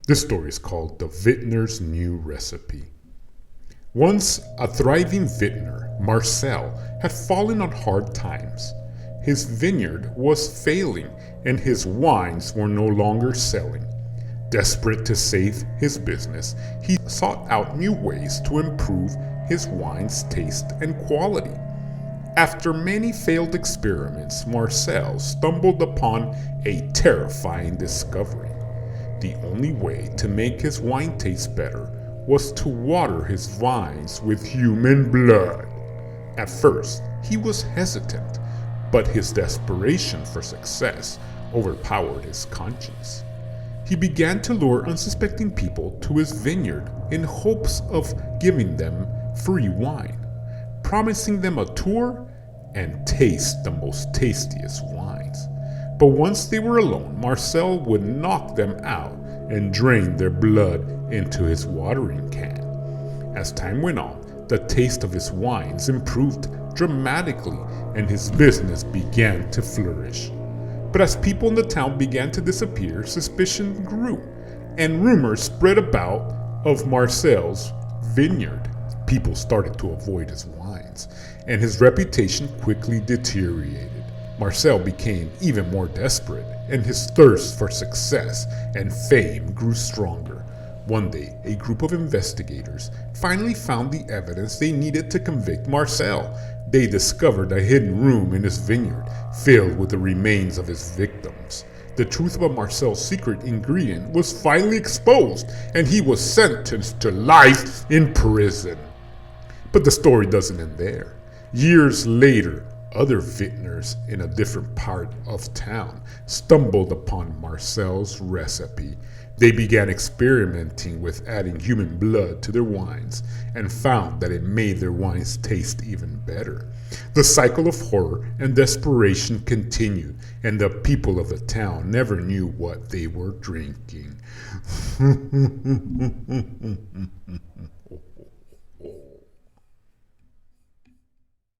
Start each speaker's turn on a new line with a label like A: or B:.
A: This story is called The Vintner's New Recipe. Once a thriving vintner, Marcel, had fallen on hard times. His vineyard was failing and his wines were no longer selling. Desperate to save his business, he sought out new ways to improve his wine's taste and quality. After many failed experiments, Marcel stumbled upon a terrifying discovery. The only way to make his wine taste better was to water his vines with human blood. At first, he was hesitant, but his desperation for success overpowered his conscience. He began to lure unsuspecting people to his vineyard in hopes of giving them free wine, promising them a tour and taste the most tastiest wines. But once they were alone, Marcel would knock them out and drain their blood into his watering can. As time went on, the taste of his wines improved dramatically and his business began to flourish. But as people in the town began to disappear, suspicion grew and rumors spread about of Marcel's vineyard. People started to avoid his wines and his reputation quickly deteriorated. Marcel became even more desperate, and his thirst for success and fame grew stronger. One day, a group of investigators finally found the evidence they needed to convict Marcel. They discovered a hidden room in his vineyard filled with the remains of his victims. The truth about Marcel's secret ingredient was finally exposed, and he was sentenced to life in prison. But the story doesn't end there. Years later, other vintners in a different part of town stumbled upon Marcel's recipe. They began experimenting with adding human blood to their wines and found that it made their wines taste even better. The cycle of horror and desperation continued, and the people of the town never knew what they were drinking.